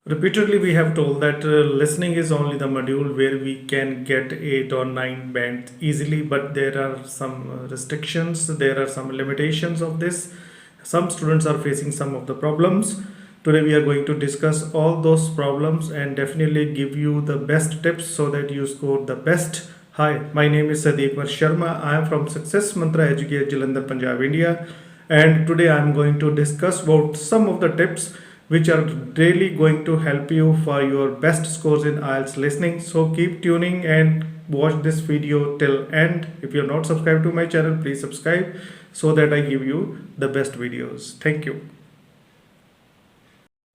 Repeatedly, we have told that listening is only the module where we can get 8 or 9 bands easily, but there are some restrictions, there are some limitations of this. Some students are facing some of the problems. Today, we are going to discuss all those problems and definitely give you the best tips so that you score the best. Hi, my name is Sehdev Sharma. I am from Success Mantra Educate Jalandhar, Punjab, India, and today I am going to discuss about some of the tips which are really going to help you for your best scores in IELTS listening. So keep tuning and watch this video till end. If you're not subscribed to my channel, please subscribe so that I give you the best videos. Thank you.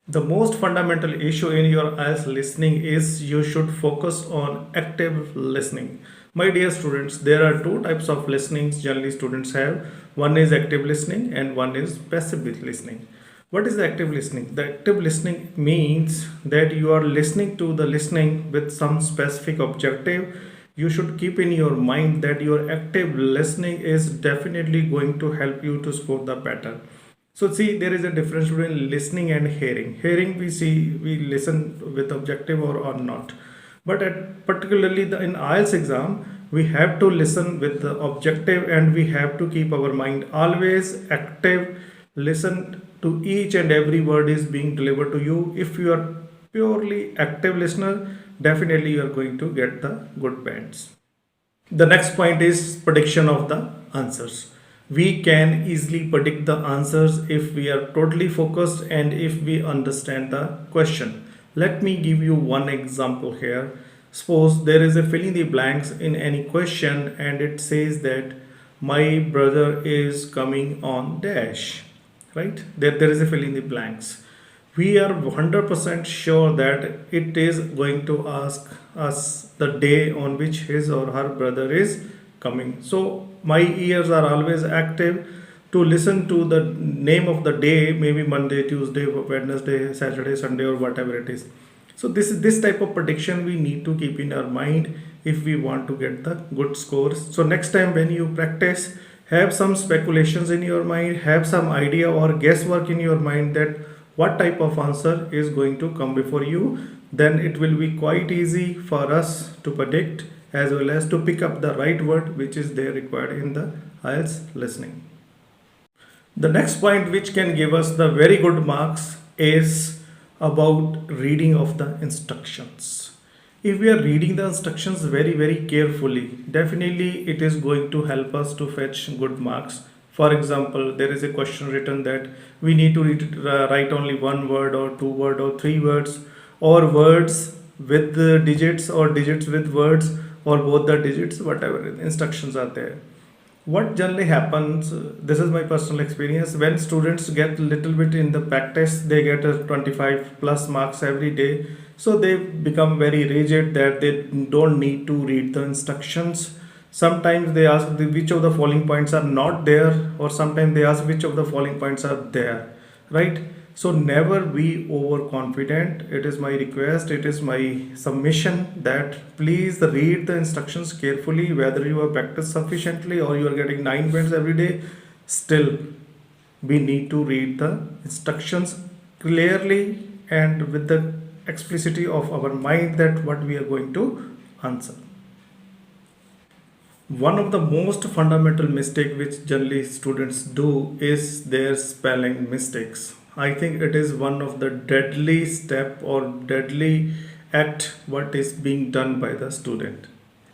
The most fundamental issue in your IELTS listening is you should focus on active listening. My dear students, there are two types of listenings generally students have. One is active listening and one is passive listening. What is the active listening? The active listening means that you are listening to the listening with some specific objective. You should keep in your mind that your active listening is definitely going to help you to score the better. So see, there is a difference between listening and hearing. Hearing, we listen with objective or not. But particularly in IELTS exam, we have to listen with the objective and we have to keep our mind always active. Listen to each and every word is being delivered to you. If you are purely active listener, definitely you are going to get the good bands. The next point is prediction of the answers. We can easily predict the answers if we are totally focused and if we understand the question. Let me give you one example here. Suppose there is a fill in the blanks in any question and it says that my brother is coming on dash, right? There is a fill in the blanks. We are 100% sure that it is going to ask us the day on which his or her brother is coming. So my ears are always active to listen to the name of the day, maybe Monday, Tuesday, Wednesday, Saturday, Sunday, or whatever it is. So this type of prediction we need to keep in our mind if we want to get the good scores. So next time when you practice, have some speculations in your mind, have some idea or guesswork in your mind that what type of answer is going to come before you. Then it will be quite easy for us to predict as well as to pick up the right word which is there required in the IELTS listening. The next point which can give us the very good marks is about reading of the instructions. If we are reading the instructions very carefully, definitely it is going to help us to fetch good marks. For example, there is a question written that we need to write only one word or two word or three words, or words with the digits or digits with words, or both the digits, whatever instructions are there. What generally happens, this is my personal experience, when students get little bit in the practice, they get a 25 plus marks every day, so they become very rigid that they don't need to read the instructions. Sometimes they ask which of the following points are not there, or sometimes they ask which of the following points are there, right? So never be overconfident. It is my request, it is my submission that please read the instructions carefully. Whether you have practiced sufficiently or you are getting 9 points every day, still we need to read the instructions clearly and with the explicitity of our mind that what we are going to answer. One of the most fundamental mistake which generally students do is their spelling mistakes. I think it is one of the deadly step or deadly act what is being done by the student.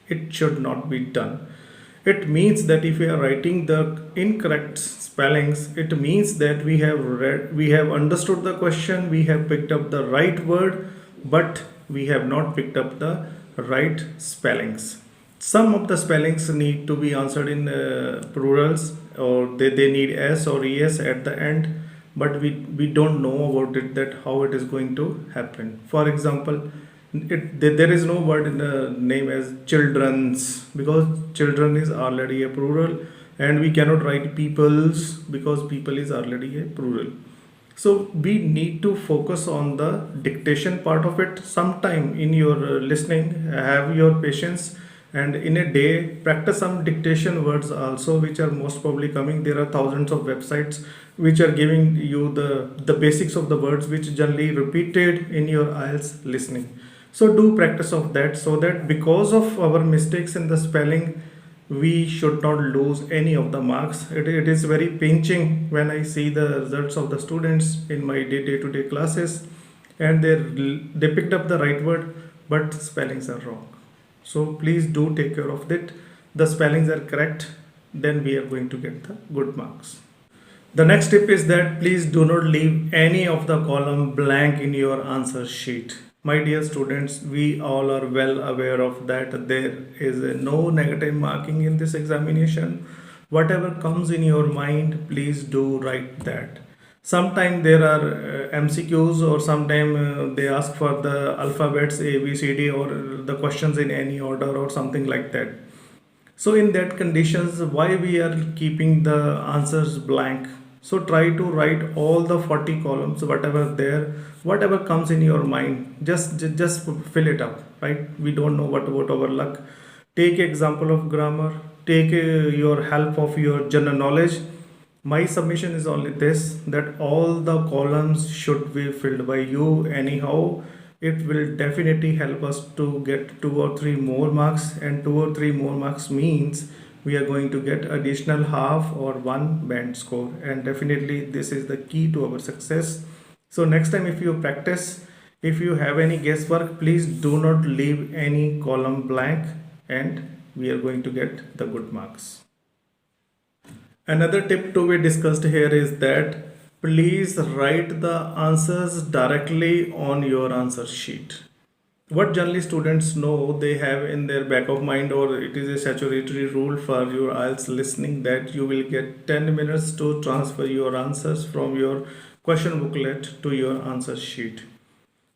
It should not be done. It means that if we are writing the incorrect spellings, it means that we have read, we have understood the question, we have picked up the right word, but we have not picked up the right spellings. Some of the spellings need to be answered in plurals, or they need s or es at the end, but we don't know about it, that how it is going to happen. For example, there is no word in the name as children's, because children is already a plural, and we cannot write people's because people is already a plural. So we need to focus on the dictation part of it. Sometime in your listening, have your patience, And in a day, practice some dictation words also, which are most probably coming. There are thousands of websites which are giving you the basics of the words which generally repeated in your IELTS listening. So do practice of that, so that because of our mistakes in the spelling, we should not lose any of the marks. It is very pinching when I see the results of the students in my day-to-day classes, and they picked up the right word, but spellings are wrong. So please do take care of that. The spellings are correct, then we are going to get the good marks. The next tip is that please do not leave any of the column blank in your answer sheet. My dear students, we all are well aware of that there is no negative marking in this examination. Whatever comes in your mind, please do write that. Sometimes there are MCQs, or sometimes they ask for the alphabets A, B, C, D, or the questions in any order or something like that. So in that conditions, why we are keeping the answers blank? So try to write all the 40 columns, whatever there, whatever comes in your mind, just fill it up, right? We don't know what about our luck. Take example of grammar, take your help of your general knowledge. My submission is only this, that all the columns should be filled by you anyhow. It will definitely help us to get 2 or 3 more marks, and 2 or 3 more marks means we are going to get additional half or one band score, and definitely this is the key to our success. So next time if you practice, if you have any guesswork, please do not leave any column blank, and we are going to get the good marks. Another tip to be discussed here is that please write the answers directly on your answer sheet. What generally students know, they have in their back of mind, or it is a statutory rule for your IELTS listening, that you will get 10 minutes to transfer your answers from your question booklet to your answer sheet.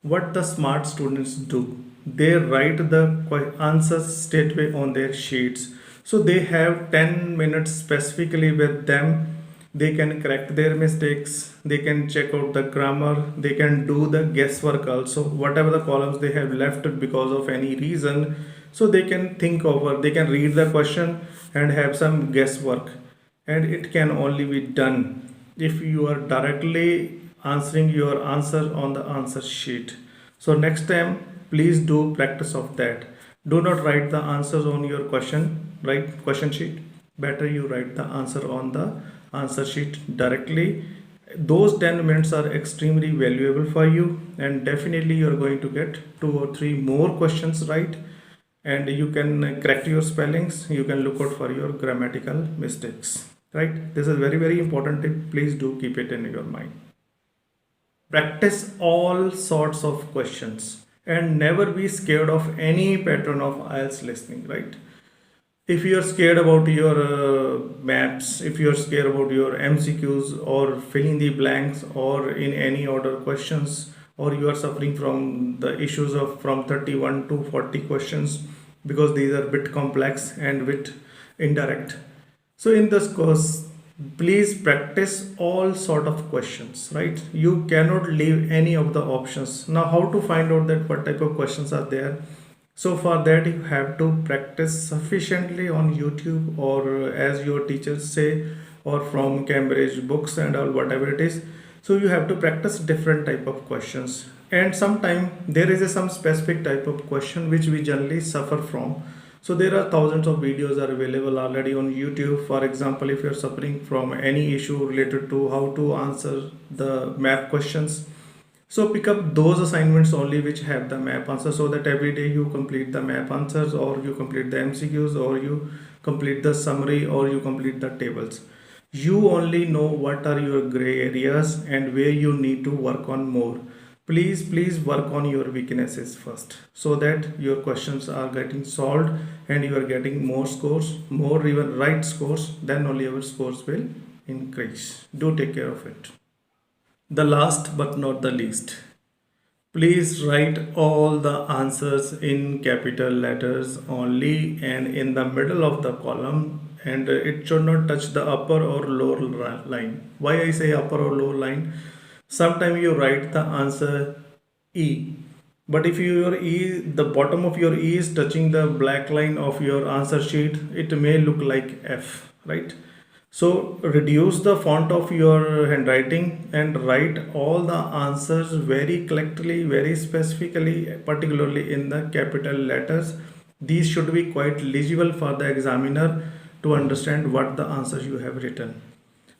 What the smart students do, they write the answers straightway on their sheets. So they have 10 minutes specifically with them. They can correct their mistakes, they can check out the grammar, they can do the guesswork also, whatever the columns they have left because of any reason. So they can think over, they can read the question and have some guesswork. And it can only be done if you are directly answering your answer on the answer sheet. So next time, please do practice of that. Do not write the answers on your question sheet. Better you write the answer on the answer sheet directly. Those 10 minutes are extremely valuable for you, and definitely you are going to get 2 or 3 more questions right, and you can correct your spellings, you can look out for your grammatical mistakes, right? This is very important tip. Please do keep it in your mind. Practice all sorts of questions and never be scared of any pattern of IELTS listening, right? If you are scared about your maps, if you are scared about your MCQs or filling the blanks or in any order questions, or you are suffering from the issues of from 31 to 40 questions because these are bit complex and bit indirect. So in this course, please practice all sort of questions, right? You cannot leave any of the options. Now how to find out that what type of questions are there? So for that you have to practice sufficiently on YouTube, or as your teachers say, or from Cambridge books and all, whatever it is. So you have to practice different type of questions, and sometime there is some specific type of question which we generally suffer from. So there are thousands of videos are available already on YouTube. For example, if you are suffering from any issue related to how to answer the map questions, so pick up those assignments only which have the map answer, so that every day you complete the map answers, or you complete the MCQs, or you complete the summary, or you complete the tables. You only know what are your gray areas and where you need to work on more. Please work on your weaknesses first, so that your questions are getting solved and you are getting more scores, more even right scores, then only your scores will increase. Do take care of it. The last but not the least, please write all the answers in capital letters only and in the middle of the column, and it should not touch the upper or lower line. Why I say upper or lower line? Sometimes you write the answer E But if your e, the bottom of your e is touching the black line of your answer sheet, it may look like F, right? So reduce the font of your handwriting and write all the answers very correctly, very specifically, particularly in the capital letters. These should be quite legible for the examiner to understand what the answers you have written.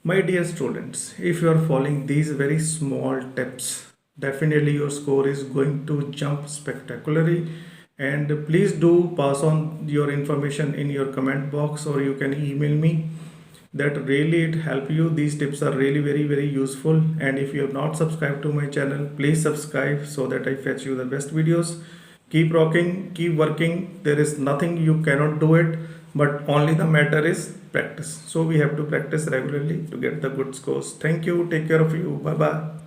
My dear students, if you are following these very small tips, definitely your score is going to jump spectacularly. And please do pass on your information in your comment box, or you can email me. That really it help you. These tips are really very useful. And if you have not subscribed to my channel, please subscribe so that I fetch you the best videos. Keep rocking, keep working. There is nothing you cannot do it, but only the matter is practice. So we have to practice regularly to get the good scores. Thank you. Take care of you. Bye bye.